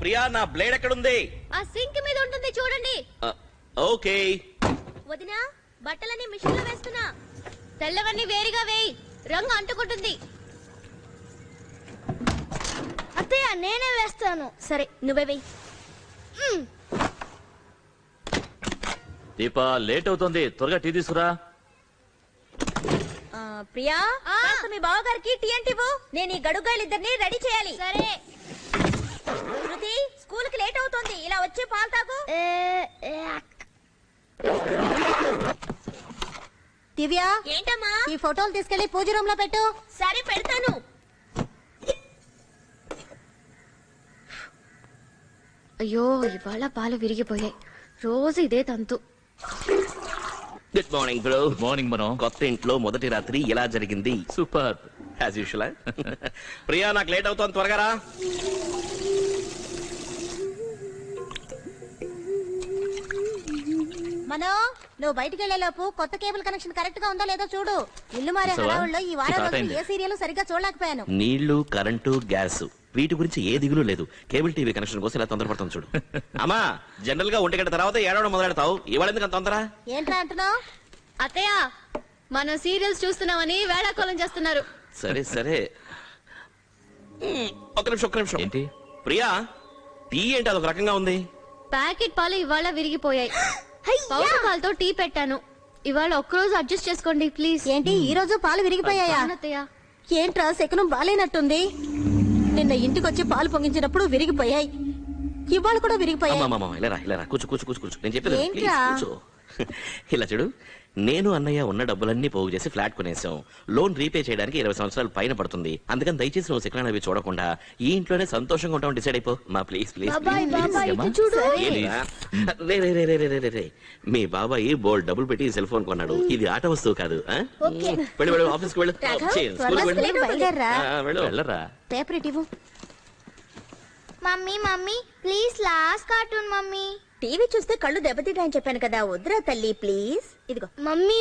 ప్రియా నా బ్లేడ్ ఎక్కడుంది? ఆ సింక్ మీద ఉంటుంది చూడండి. ఓకే. వదినా బట్టలన్నీ మిషన్ లో వేస్తున్నా. తెల్లవన్నీ వేరుగా వేయి, రంగు అంటుకుంటుంది. అత్తయ్య నేనే వేస్తాను. సరే నువ్వే వేయి. దీపా లేట్ అవుతుంది, త్వరగా టీ తీసుకురా. ప్రియా మీ బావగారికి టీ అంటివ్వు. నేను ఈ గడుగాయలిద్దరిని రెడీ చేయాలి. సరే. శృతి స్కూల్ కి లేట్ అవుతుంది, ఇలా వచ్చి పాలు తాగు. దివ్య ఏంటమ్మా? ఈ ఫోటోలు తీసుకెళ్లి పూజ రూమ్ లో పెట్టు. సరే పెడతాను. అయ్యో ఇవాళ పాలు విరిగిపోయాయి. రోజు ఇదే తంతు. Good morning bro. Good morning మనం. కొత్త ఇంట్లో మొదటి రాత్రి ఎలా జరిగింది? Super as usual. ప్రియా నాకు లేట్ అవుతుంది, త్వరగా రా. మనో నువ్వు బయటికి వెళ్లే లోపు కొత్త కేబుల్ కనెక్షన్ కరెక్ట్ గా ఉందో లేదో చూడు. ఇల్లు మారే హడావుల్లో ఈ వారం రోజులు ఏ సీరియల్ సరిగ్గా చూడలేకపోయాను. నీళ్లు, కరెంటు, గ్యాస్ వీటి గురించి ఏ దిగులు లేదు. కేబుల్ టీవీ కనెక్షన్ కోసం ఇలా తొందరపడతాం చూడు. అమ్మా జనరల్ గా 1 గంట తర్వాత ఏడవడం మొదలెడతావు, ఇవాళ ఎందుకు అంత తొందర? ఏంట్రా అంటున్నావు? అత్తయ్య మనం సీరియల్స్ చూస్తున్నామని వేళాకోళం చేస్తున్నారు. సరే సరే ఒక్క నిమిషం. ఏంటి ప్రియా టీ ఏంటి అదొక రకంగా ఉంది? ప్యాకెట్ పాలు ఇవాళ విరిగిపోయాయి. పౌడర్ పాలతో టీ పెట్టాను. ఇవాళ ఒక్కరోజు అడ్జస్ట్ చేసుకోండి ప్లీజ్. ఏంటి ఈ రోజు పాలు విరిగిపోయాయా? అత్తయ్య ఏంట్రా శకునం బాలేనట్టుంది. నిన్న ఇంటికి వచ్చి పాలు పొంగించినప్పుడు విరిగిపోయాయి, ఇవాళ కూడా విరిగిపోయాయి. ఇలా కూర్చో. నేను చెప్పేది ఏంట్రా? కూర్చో. ఇలా చూడు, నేను అన్నయ్య ఉన్న డబ్బులన్నీ పోగు చేసి ఫ్లాట్ కొనేసాం. లోన్ రీపే చేయడానికి 20 సంవత్సరాలు పైన పడుతుంది. అందుకని దయచేసి నువ్వు శకునాలు అవి చూడకుండా ఈ ఇంట్లోనే సంతోషంగా ఉంటాం డిసైడ్ అయిపో. మా ప్లీజ్. మీ బాబాయ్ బోల్డ్ డబ్బులు పెట్టి సెల్ ఫోన్ కొన్నాడు. ఇది ఆట వస్తువు కాదు. వెళ్ళు ఆఫీస్కి వెళ్ళు, వెళ్ళరా. పేపర్ ఇవ్వు. Mummy please last cartoon mummy. TV చూస్తే కళ్ళు దెబ్బతింటాయని చెప్పాను కదా, వద్దురా తల్లి ప్లీజ్. ఇదిగో మమ్మీ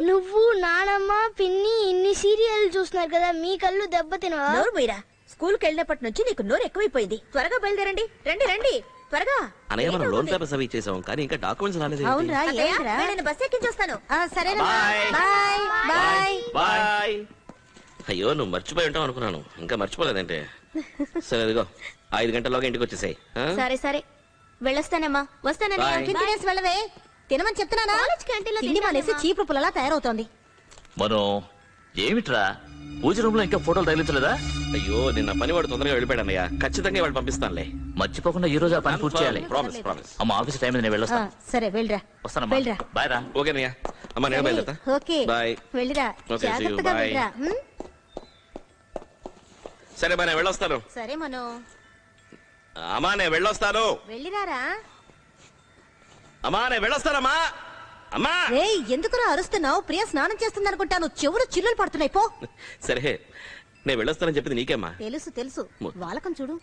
నువ్వు నానమ్మ పిన్ని ఇన్ని సీరియల్ చూస్తున్నారు కదా, మీ కళ్ళు దెబ్బతినవా? నోరు మీరా, స్కూల్ కి వెళ్ళినప్పటి నుంచి నీకు నోరు ఎక్కువైపోయింది. త్వరగా బయలుదేరండి. రండి త్వరగా. అనయ్య మనం లోన్ పేపర్స్ అవి ఇచ్చేసాం కానీ ఇంకా డాక్యుమెంట్స్ రాలేదు. అవునరా? నేను బస్ ఎక్కించొస్తాను. సరేనా, బాయ్. బాయ్. అయ్యో నువ్వు మర్చిపోయి ఉంటావు అనుకున్నాను, ఇంకా మర్చిపోలేదంటే. సరే ఇదిగో 5 గంటల్లోగా ఇంటికి వచ్చేసాయి. సరే వెళ్ళొస్తానమ్మా. వస్తానని తినేసి వెళ్ళవే. తినమని చెప్తున్నానా? తిండి మానేసి చీపు పుల్లలా తయారవుతోంది. మనం ఏమిట్రా పూజ రూమ్ లో ఇంకా ఫోటోలు తగిలించలేదా? అయ్యో నిన్న పనివాడు తొందరగా వెళ్ళిపోయాడు అన్నయ్య. ఖచ్చితంగా వాళ్ళు పంపిస్తానులే. మర్చిపోకుండా ఈ రోజు ఆ పని పూర్తి చేయాలి. ప్రామిస్. అమ్మ ఆఫీస్ టైం నేను వెళ్ళొస్తా. సరే వెళ్ళరా. వస్తానమ్మా. బాయ్ రా. ఓకే అన్నయ్య. అమ్మా నేను బయలుదేరుతా. Okay bye. వెళ్ళిరా, జాగ్రత్తగా వెళ్ళరా. సరే నేను వెళ్ళొస్తాను. సరే మనో. అమ్మా నేను వెళ్ళొస్తాను. వెళ్ళిరారా. అమ్మా నేను వెళ్ళొస్తానమ్మా. అమ్మా ఎందుకురా అరుస్తున్నావు? ప్రియ స్నానం చేస్తుంది అనుకుంటాను, చెవులు చిల్లులు పడుతున్నాయి. పో. సరే నేను వెళ్ళొస్తానని చెప్పింది నీకేమ్మా? తెలుసు వాళ్ళకం చూడు.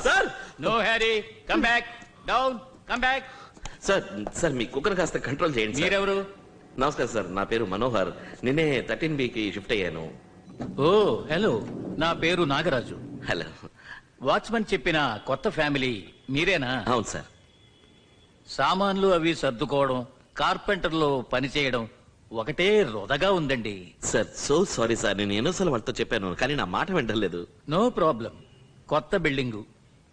Sir no Harry, come back down, come back. Sir మీ కుక్కర్ కాస్త కంట్రోల్ చేయండి. మీరెవరు? నమస్కారం సార్, నా పేరు మనోహర్. నిన్నే 13B కి షిఫ్ట్ అయ్యాను. ఓ హలో, నా పేరు నాగరాజు. హలో. వాచ్మన్ చెప్పిన కొత్త ఫ్యామిలీ మీరేనా? అవును సార్. సామాన్లు అవి సర్దుకోవడం, కార్పెంటర్లో పని చేయడం ఒకటే రొదగా ఉందండి. సార్ సో సారీ సార్, నేను ఎన్నోసార్లు వాళ్ళతో చెప్పాను కానీ నా మాట వింటలేదు. No problem. కొత్త బిల్డింగు,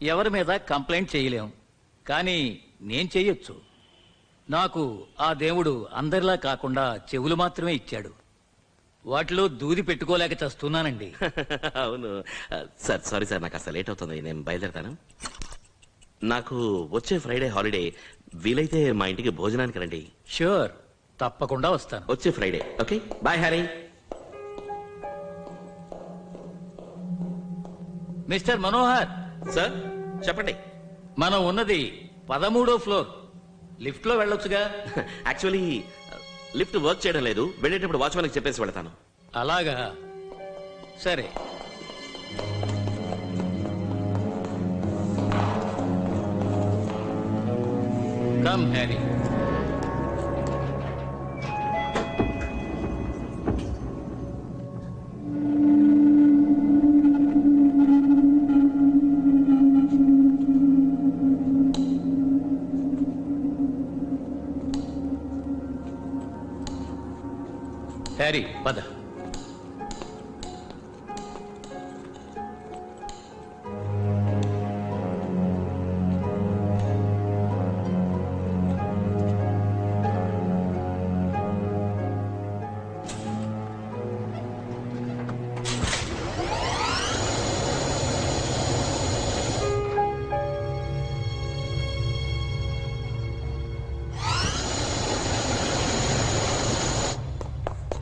ఎవరి మీద కంప్లైంట్ చేయలేం, కానీ నేను చెయ్యొచ్చు. నాకు ఆ దేవుడు అందరిలా కాకుండా చెవులు మాత్రమే ఇచ్చాడు. వాటిలో దూది పెట్టుకోలేక చస్తున్నానండి. అవును సార్, సారీ సార్, నాకు అసలు లేట్ అవుతుంది, నేను బయలుదేరతాను. నాకు వచ్చే ఫ్రైడే హాలిడే, వీలైతే మా ఇంటికి భోజనానికి రండి. ష్యూర్, తప్పకుండా వస్తాను. వచ్చే Friday. Okay, bye Harry. Mister Manohar, sir చెప్పండి. మనం ఉన్నది 13వ ఫ్లోర్. లిఫ్ట్ లో వెళ్ళొచ్చుగా? యాక్చువల్లీ లిఫ్ట్ వర్క్ చేయడం లేదు, వెళ్ళేటప్పుడు వాచ్మెన్కి చెప్పేసి వెళ్తాను. అలాగా, సరే. Come Harry. హ్యారీ, పద.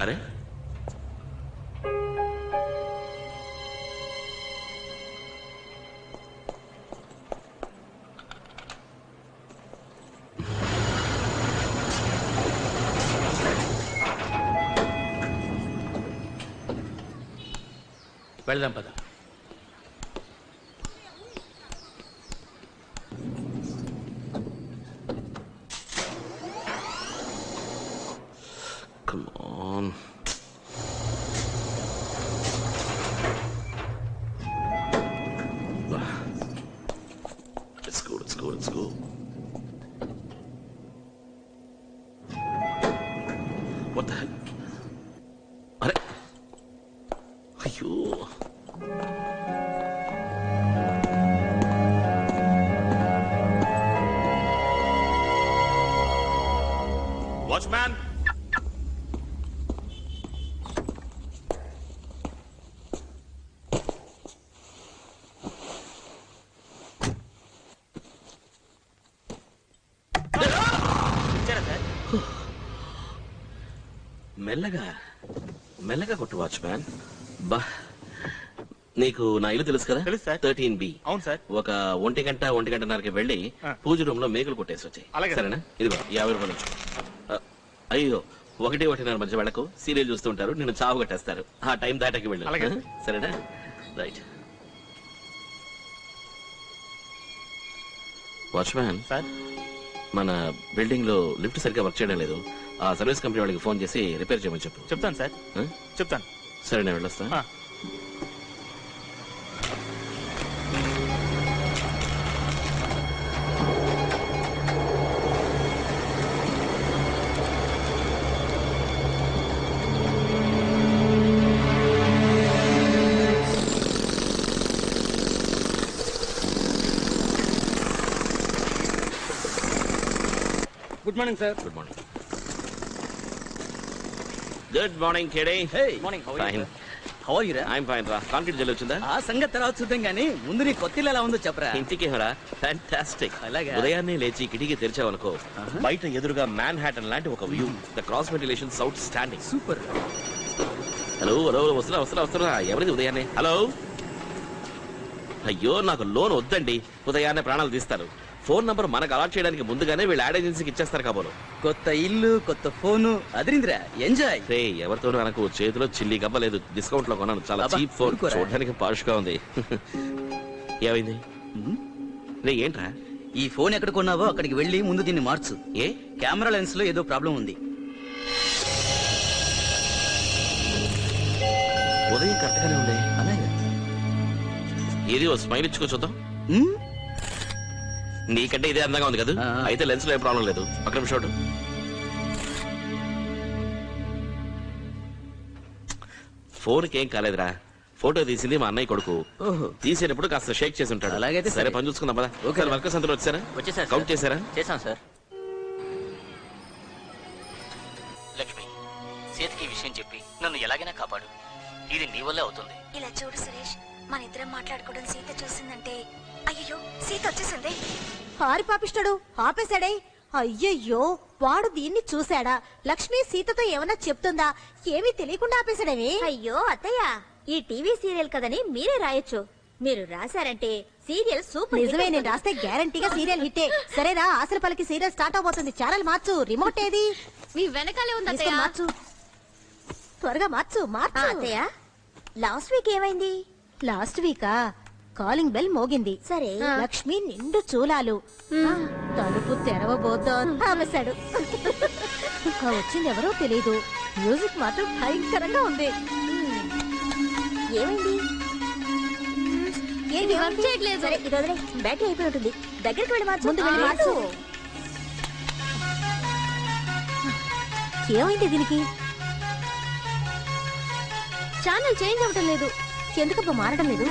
అరే వెళ్దాం, పద. come on. Let's go, let's go, let's go. What the hell? అరే అయ్యో, వాచ్మ్యాన్. మెల్లగా మెల్లగా కొట్టు వాచ్మ్యాన్. బా, నీకు నా ఇల్లు తెలుసు కదా? తెలుసు సార్. 13B. అవును సార్. ఒక ఒంటిగంటన్నరకి వెళ్ళి పూజ రూమ్ లో మేకులు కొట్టేసి వచ్చాయి. అలాగే. సరేనా? ఇదిగో 50 రూపాయలు ఉంచు. అయ్యో, 1-1:30 మధ్య వెళ్ళకు, సీరియల్ చూస్తూ ఉంటారు, నిన్ను చావు కట్టేస్తారు. ఆ టైం దాటాకి వెళ్ళు. అలాగే. సరేనా? రైట్. వాచ్మ్యాన్ సార్, మన బిల్డింగ్ లో లిఫ్ట్ సరిగ్గా వర్క్ చేయడం లేదు. ఆ సర్వీస్ కంపెనీ వాళ్ళకి ఫోన్ చేసి రిపేర్ చేయమని చెప్పు. చెప్తాను సార్, ఆ? చెప్తాను. సరే, నేను వెళ్ళొస్తా. ఆ. Good morning sir. Good morning. Good morning కేడే. Morning. Fine. How are you రా? ఐఎమ్ ఫైన్ రా. కాంక్రీట్ జల్లి వచ్చిందా? ఆ సంగతి తర్వాత చూద్దాం గానీ ముందు నీ కొత్త ఇల్లు ఎలా ఉందో చెప్పరా. ఇంటికి రా. ఫ్యాంటాస్టిక్. అలాగా? ఉదయాన్నే లేచి కిటికీ తెరిచావనుకో, బయట ఎదురుగా మ్యాన్ హ్యాటన్ లాంటి ఒక view. The cross ventilation out standing. Super. Hello hello, వస్తున్నా. ఎవరిది ఉదయాన్నే? హలో. అయ్యో, నాకు లోన్ వద్దండి, ఉదయాన్నే ప్రాణాలు తీస్తారు. ఫోన్ నంబర్ మనకు అలాట్ చేయడానికి ముందుగానే వీళ్ళు యాడ్ ఏజెన్సీకి ఇచ్చేస్తారు కాబోలు. కొత్త ఇల్లు, కొత్త ఫోను, అదిరిందిరా, ఎంజాయ్. రే, ఎవరితోనూ నాకు చేతిలో చిల్లి గవ్వలేదు, డిస్కౌంట్ లో కొన్నాను. చాలా అబ్బా, చీప్ ఫోన్, ఊరుకోరా. చూడడానికి పాష్ గా ఉంది. ఏమైంది రే? ఏంట్రా? ఈ ఫోన్ ఎక్కడ కొన్నావో అక్కడికి వెళ్ళి ముందు దీన్ని మార్చు. ఏ కెమెరా లెన్స్ లో ఏదో ప్రాబ్లం ఉంది. ఉదయం కరెక్ట్ గానే ఉంది. అలాగే. ఏది ఓ స్మైల్ ఇచ్చుకో చూద్దాం. నీకంటే ఇదే అందంగా ఉంది కదా? ఆ. అయితే లెన్స్ లో ఏం ప్రాబ్లం లేదు. ఒక నిమిషం చూడు. ఫోన్కి ఏం కాలేదురా, ఫోటో తీసింది మా అన్నయ్య కొడుకు. తీసేటప్పుడు కాస్త షేక్ చేసి ఉంటాడు. అలాగైతే సరే, పని చూసుకుందాం పదా. ఒకసారి వర్కర్స్ అందరూ వచ్చారా? వచ్చేసారు కౌంట్ చేశారా? చేశాం సార్. లక్ష్మి, సీతకి ఈ విషయం చెప్పి నన్ను ఎలాగైనా కాపాడు. ఇది నీ వల్లే అవుతుంది. ఇలా చూడు సురేష్, మన ఇద్దరం మాట్లాడుకోవడం సీత చూసిందంటే. అయ్యో, సీత వచ్చేసింది. హారి పాపిస్తాడు ఆపేశాడే. అయ్యయ్యో, వాడు దీన్ని చూశాడా? లక్ష్మి సీతతో ఏమన్నా చెప్తుందా? ఏమీ తెలియకుండా ఆపేశాడేవి. అయ్యో అత్తయ్య, ఈ టీవీ సీరియల్ కదని మీరే రాయొచ్చు. మీరు రాశారంటే సీరియల్ సూపర్. నిజమే, నేను రాస్తే గ్యారంటీగా సీరియల్ హిట్టే. సరేరా, ఆశల పలికి సీరియల్ స్టార్ట్ అవబోతుంది. ఛానల్ మార్చు. రిమోట్ ఏది? మీ వెనకాలే ఉంది తీసుకొని అత్తయ్య. మార్చు, త్వరగా మార్చు మార్చు. అత్తయ్య, లాస్ట్ వీక్ ఏమైంది? లాస్ట్ వీకా కాలింగ్ బెల్ మోగింది. సరే. లక్ష్మి నిండు చూలాలు. తలుపు తెరవబోద్దా ఆపేశాడు. ఇంకా వచ్చింది ఎవరో తెలీదు. మ్యూజిక్ మాత్రం భయంకరంగా ఉంది. ఏమైంది? ఏంటి వర్క్ చేయట్లేదు. సరే, ఇది వదిలే. బ్యాటరీ అయిపోయి ఉంటుంది. దగ్గరికి వెళ్ళి మార్చు. ముందు వెళ్ళి మార్చు. ఏమైంది దీనికి? ఛానల్ చేంజ్ అవ్వటం లేదు. ఎందుకబ్బా మారడం లేదు?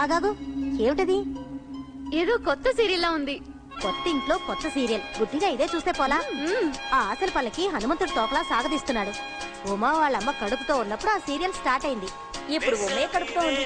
ఆగాగు, ఏమిటది? ఏదో కొత్త సీరియల్ లా ఉంది. కొత్త ఇంట్లో కొత్త సీరియల్. గుడ్డిగా ఇదే చూస్తే పోలా. ఆ ఆశల పల్లకి హనుమంతుడు తోకలా సాగదీస్తున్నాడు. ఉమా వాళ్ళమ్మ కడుపుతో ఉన్నప్పుడు ఆ సీరియల్ స్టార్ట్ అయింది. ఇప్పుడు ఉమ్మే కడుపుతో ఉంది.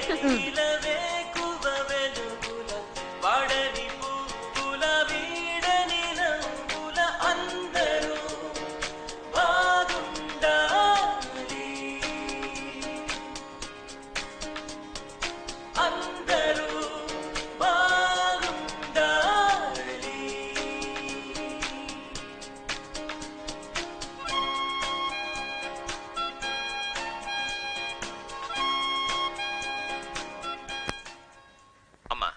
అమ్మా,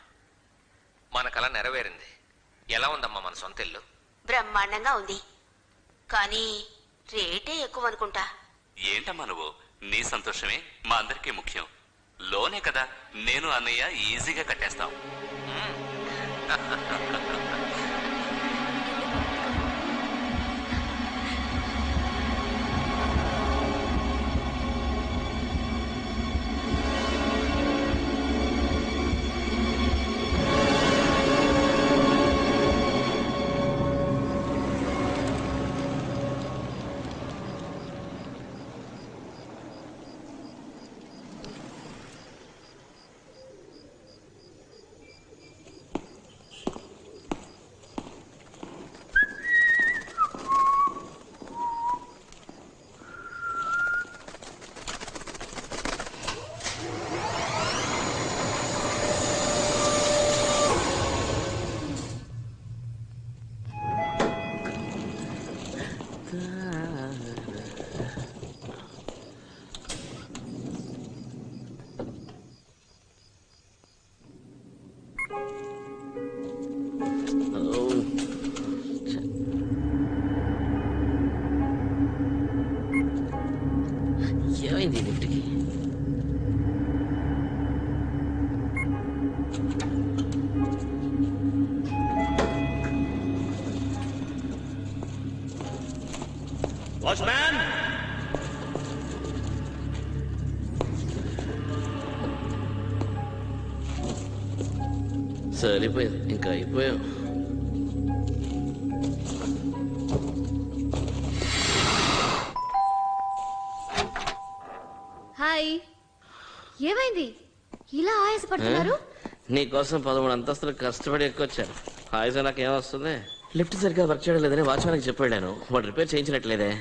మన కళ నెరవేరింది. ఎలా ఉందమ్మా మన సొంత ఇల్లు? బ్రహ్మాండంగా ఉంది, కానీ రేటే ఎక్కువ అనుకుంటా. ఏంటమ్మా నువ్వు? నీ సంతోషమే మా అందరికీ ముఖ్యం. లోనే కదా, నేను అన్నయ్య ఈజీగా కట్టేస్తాం. ఏమైంది లిఫ్ట్కి? వాచ్మ్యాన్, సరిపోయింది, ఇంకా అయిపోయాం. హాయ్, ఏమైంది? ఇలా ఆయాసపడుతున్నారు? నీకోసం 13 అంతస్తులు కష్టపడి ఎక్కువచ్చాను. హాయిగా నాకు ఏమొస్తుంది? లిఫ్ట్ సరిగ్గా వర్క్ చేయడం లేదని వాచ్మ్యాన్కి చెప్పాను. వాడు రిపేర్ చేయించినట్లేదే.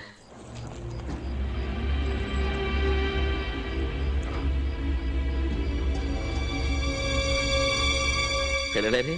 వెళ్ళడారి